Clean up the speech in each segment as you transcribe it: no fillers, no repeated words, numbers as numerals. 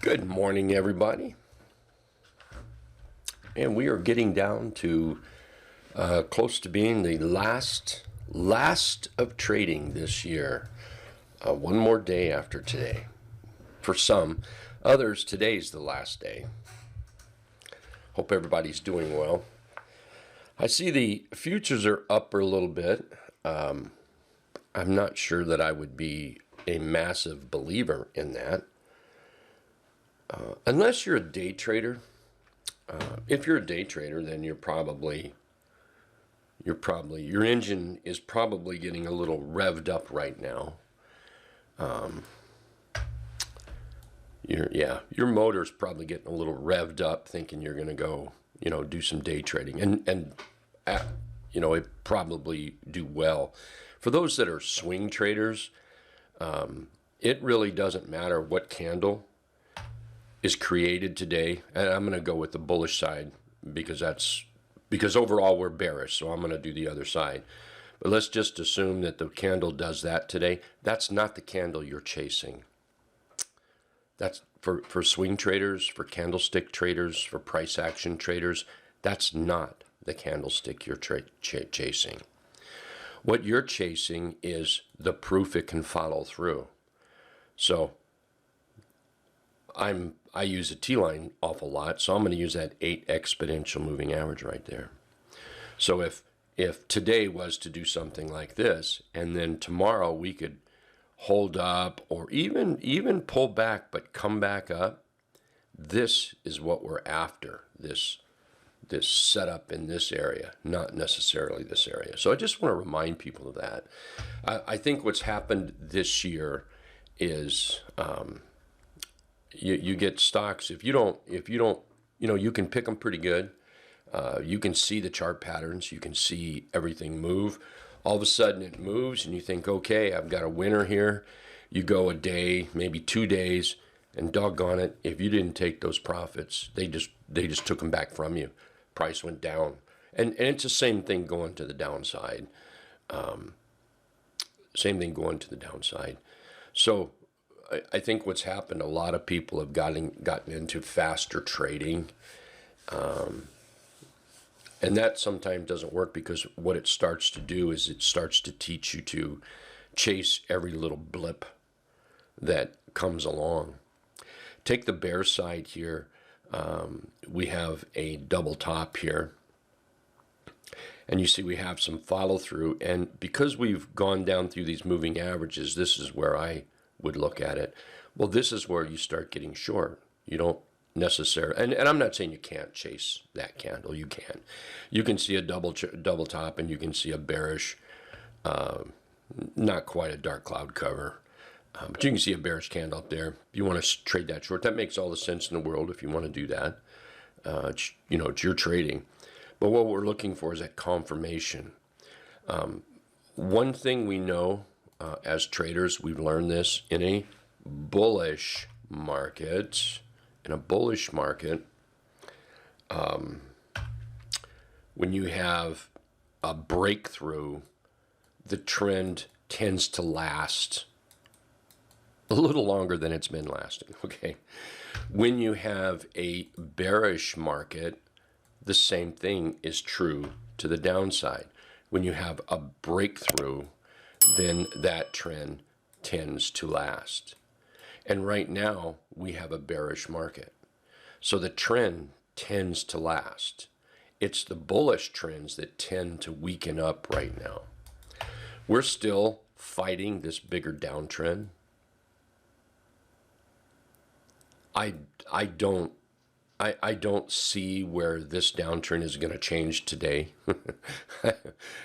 Good morning, everybody. And we are getting down to close to being the last of trading this year. One more day after today. For some, others, today's the last day. Hope everybody's doing well. I see the futures are up a little bit. I'm not sure that I would be a massive believer in that. Unless you're a day trader. If you're a day trader, then your engine is probably getting a little revved up right now. Your motor's probably getting a little revved up, thinking you're going to go, do some day trading, and it probably do well. For those that are swing traders, it really doesn't matter what candle is created today, and I'm going to go with the bullish side because overall we're bearish, so I'm going to do the other side. But let's just assume that the candle does that today. That's not the candle you're chasing. That's for swing traders, for candlestick traders, for price action traders. That's not the candlestick you're chasing. What you're chasing is the proof it can follow through. So I use a T-line awful lot, so I'm going to use that 8 exponential moving average right there. So if today was to do something like this, and then tomorrow we could hold up or even pull back but come back up, this is what we're after, this setup in this area, not necessarily this area. So I just want to remind people of that. I think what's happened this year is you get stocks. If you don't, you can pick them pretty good. You can see the chart patterns. You can see everything move. All of a sudden it moves and you think, okay, I've got a winner here. You go a day, maybe 2 days, and doggone it, if you didn't take those profits, they just took them back from you. Price went down. And it's the same thing going to the downside. So I think what's happened, a lot of people have gotten into faster trading. And that sometimes doesn't work because what it starts to do is it starts to teach you to chase every little blip that comes along. Take the bear side here. We have a double top here. And you see we have some follow through. And because we've gone down through these moving averages, this is where I would look at it. Well, this is where you start getting short. You don't necessarily, and I'm not saying you can't chase that candle. You can. You can see a double top, and you can see a bearish, not quite a dark cloud cover, but you can see a bearish candle up there. If you want to trade that short, that makes all the sense in the world if you want to do that. It's your trading. But what we're looking for is that confirmation. One thing we know as traders, we've learned this in a bullish market. When you have a breakthrough, the trend tends to last a little longer than it's been lasting, okay? When you have a bearish market, the same thing is true to the downside. When you have a breakthrough, then that trend tends to last. And right now, we have a bearish market. So the trend tends to last. It's the bullish trends that tend to weaken up right now. We're still fighting this bigger downtrend. I don't see where this downtrend is going to change today.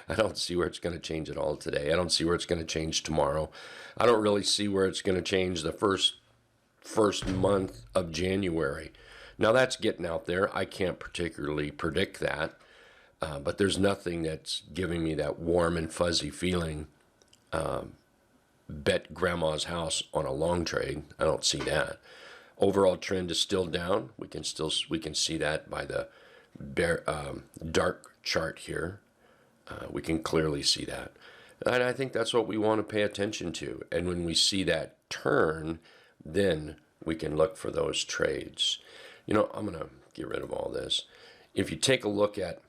I don't see where it's going to change at all today. I don't see where it's going to change tomorrow. I don't really see where it's going to change the first month of January. Now that's getting out there. I can't particularly predict that, but there's nothing that's giving me that warm and fuzzy feeling. Bet grandma's house on a long trade. I don't see that. Overall trend is still down. We can see that by the dark chart here. We can clearly see that. And I think that's what we want to pay attention to. And when we see that turn, then we can look for those trades. You know, I'm going to get rid of all this. If you take a look at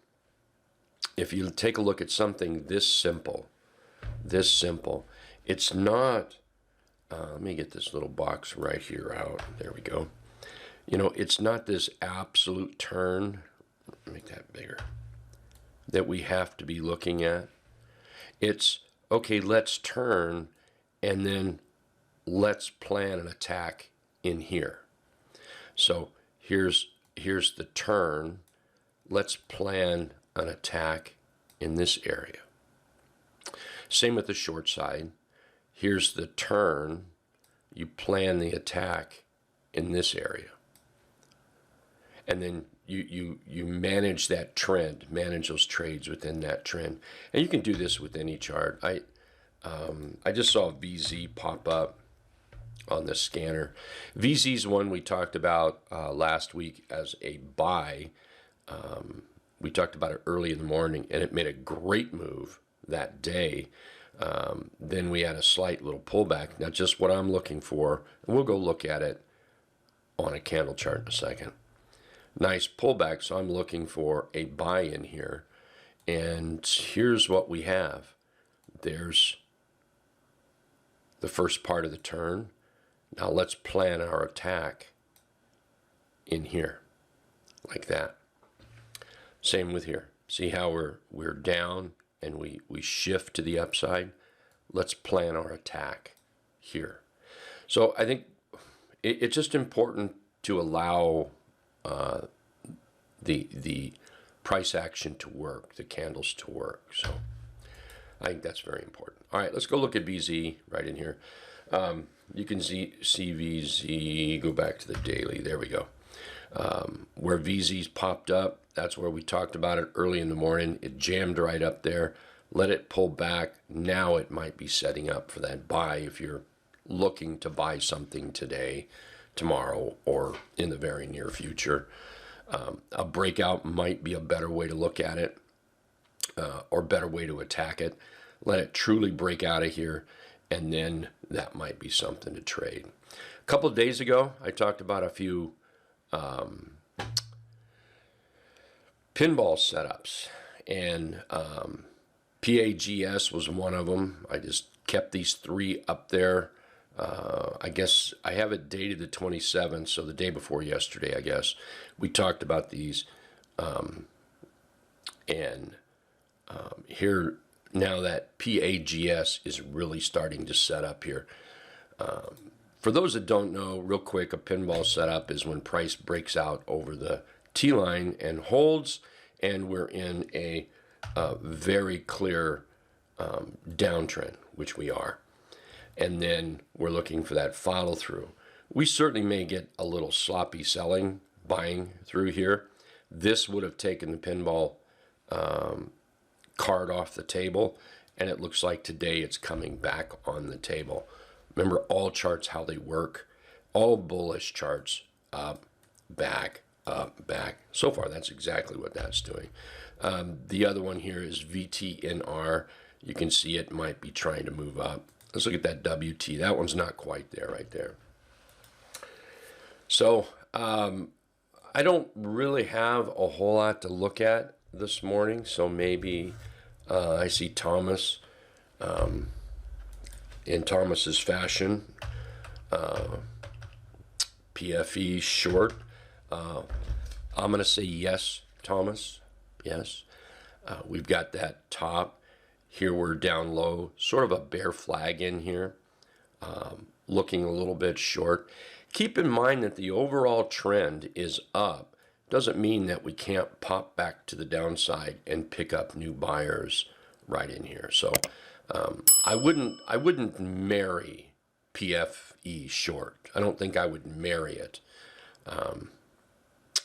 something this simple, it's not, let me get this little box right here out. There we go. You know, it's not this absolute turn, make that bigger, that we have to be looking at. It's, okay, let's turn, and then let's plan an attack in here. So here's the turn. Let's plan an attack in this area. Same with the short side. Here's the turn. You plan the attack in this area. And then you manage that trend, manage those trades within that trend. And you can do this with any chart. I just saw VZ pop up on the scanner. VZ's one we talked about last week as a buy. We talked about it early in the morning, and it made a great move that day. Then we had a slight little pullback. Now, just what I'm looking for, and we'll go look at it on a candle chart in a second. Nice pullback, so I'm looking for a buy in here. And here's what we have. There's the first part of the turn. Now let's plan our attack in here, like that. Same with here. See how we're down and we shift to the upside? Let's plan our attack here. So I think it's just important to allow the price action to work, the candles to work. So I think that's very important. All right, let's go look at VZ right in here. You can see VZ, go back to the daily, there we go. Where VZ's popped up, that's where we talked about it early in the morning. It jammed right up there. Let it pull back. Now it might be setting up for that buy if you're looking to buy something today, tomorrow, or in the very near future. A breakout might be a better way to look at it, or better way to attack it. Let it truly break out of here, and then that might be something to trade. A couple of days ago, I talked about a few pinball setups, and PAGS was one of them. I just kept these three up there. I guess I have it dated the 27th, so the day before yesterday, I guess. We talked about these. Here, now that PAGS is really starting to set up here. For those that don't know, real quick, a pinball setup is when price breaks out over the T-line and holds, and we're in a very clear downtrend, which we are. And then we're looking for that follow through. We certainly may get a little sloppy selling, buying through here. This would have taken the pinball card off the table, and it looks like today it's coming back on the table. Remember, all charts, how they work, all bullish charts, up, back, up, back. So far, that's exactly what that's doing. The other one here is VTNR. You can see it might be trying to move up. Let's look at that WT. That one's not quite there right there. So I don't really have a whole lot to look at this morning. So maybe I see Thomas in Thomas's fashion. PFE short. I'm going to say yes, Thomas. Yes. We've got that top. Here we're down low, sort of a bear flag in here, looking a little bit short. Keep in mind that the overall trend is up. Doesn't mean that we can't pop back to the downside and pick up new buyers right in here. So I wouldn't marry PFE short. I don't think I would marry it.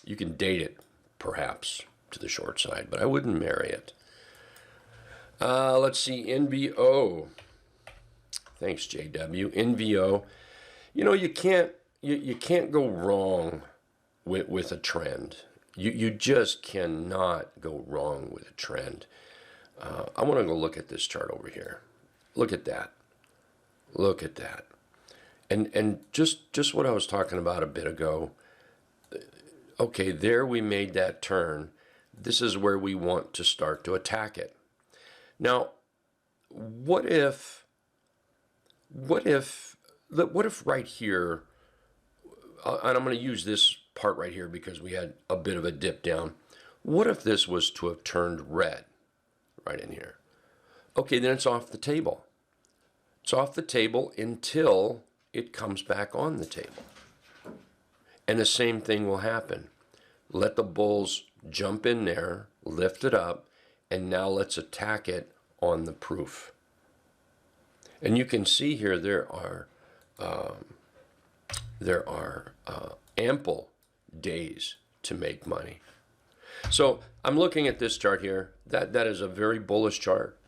You can date it perhaps to the short side, but I wouldn't marry it. Let's see, NVO. Thanks, JW. NVO. You know, you can't go wrong with a trend. You just cannot go wrong with a trend. I want to go look at this chart over here. Look at that. Look at that. And just what I was talking about a bit ago. Okay, there we made that turn. This is where we want to start to attack it. Now, what if right here, and I'm going to use this part right here because we had a bit of a dip down. What if this was to have turned red right in here? Okay, then it's off the table. It's off the table until it comes back on the table. And the same thing will happen. Let the bulls jump in there, lift it up, and now let's attack it on the proof. And you can see here there are ample days to make money. So I'm looking at this chart here. That is a very bullish chart,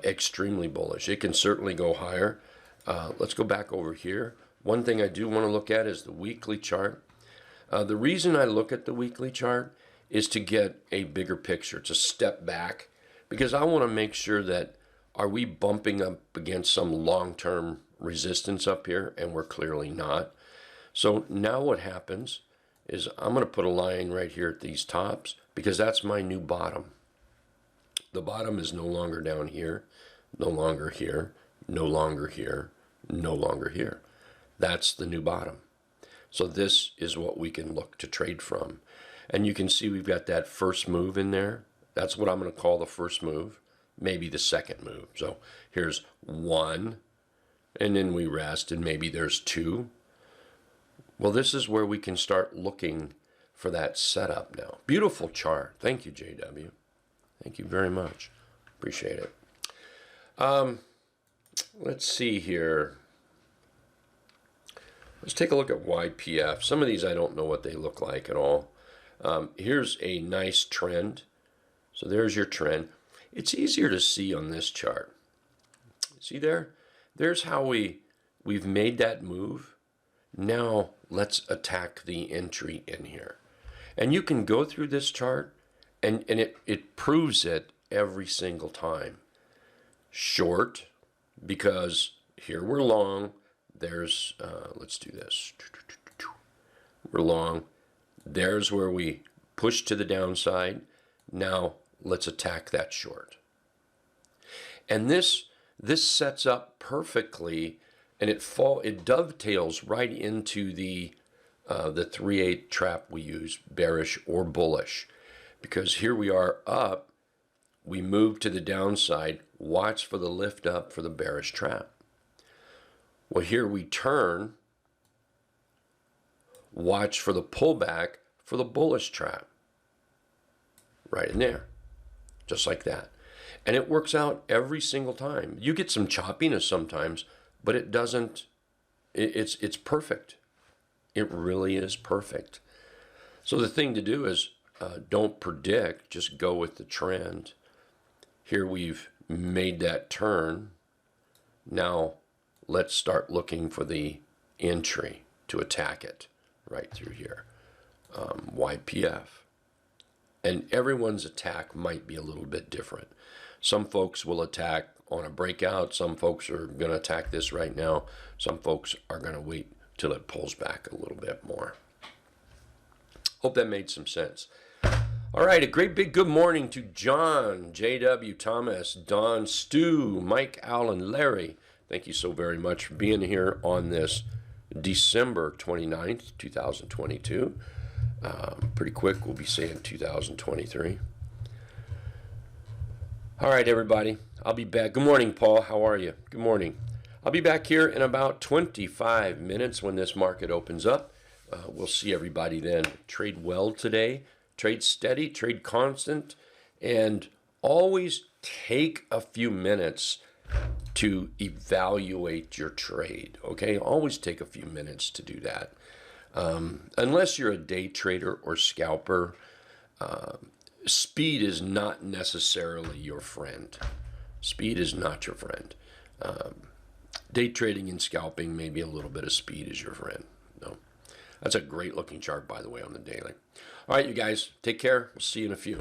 extremely bullish. It can certainly go higher. Let's go back over here. One thing I do want to look at is the weekly chart. The reason I look at the weekly chart is to get a bigger picture. It's a step back because I want to make sure that are we bumping up against some long-term resistance up here, and we're clearly not. So now what happens is I'm going to put a line right here at these tops because that's my new bottom. The bottom is no longer down here, no longer here, no longer here, no longer here. That's the new bottom. So this is what we can look to trade from. And you can see we've got that first move in there. That's what I'm going to call the first move, maybe the second move. So here's one, and then we rest, and maybe there's two. Well, this is where we can start looking for that setup now. Beautiful chart. Thank you, JW. Thank you very much. Appreciate it. Let's see here. Let's take a look at YPF. Some of these I don't know what they look like at all. Here's a nice trend. So there's your trend. It's easier to see on this chart. See there? There's how we've made that move. Now let's attack the entry in here. And you can go through this chart and it proves it every single time. Short, because here we're long. There's, let's do this. We're long. There's where we push to the downside. Now let's attack that short. And this sets up perfectly, and it dovetails right into the 3/8 trap we use, bearish or bullish, because here we are up. We move to the downside. Watch for the lift up for the bearish trap. Well, here we turn. Watch for the pullback for the bullish trap. Right in there. Just like that. And it works out every single time. You get some choppiness sometimes, but it doesn't, it's perfect. It really is perfect. So the thing to do is don't predict, just go with the trend. Here we've made that turn. Now let's start looking for the entry to attack it right through here. YPF. And everyone's attack might be a little bit different. Some folks will attack on a breakout. Some folks are going to attack this right now. Some folks are going to wait till it pulls back a little bit more. Hope that made some sense. All right, a great big good morning to John, JW, Thomas, Don, Stu, Mike, Alan, Larry. Thank you so very much for being here on this December 29th, 2022. Pretty quick, we'll be saying 2023. All right, everybody. I'll be back. Good morning, Paul. How are you? Good morning. I'll be back here in about 25 minutes when this market opens up. We'll see everybody then. Trade well today. Trade steady. Trade constant. And always take a few minutes to evaluate your trade. Okay? Always take a few minutes to do that. Unless you're a day trader or scalper, speed is not necessarily your friend. Speed is not your friend. Day trading and scalping, maybe a little bit of speed is your friend. No, that's a great looking chart, by the way, on the daily. All right, you guys, take care. We'll see you in a few.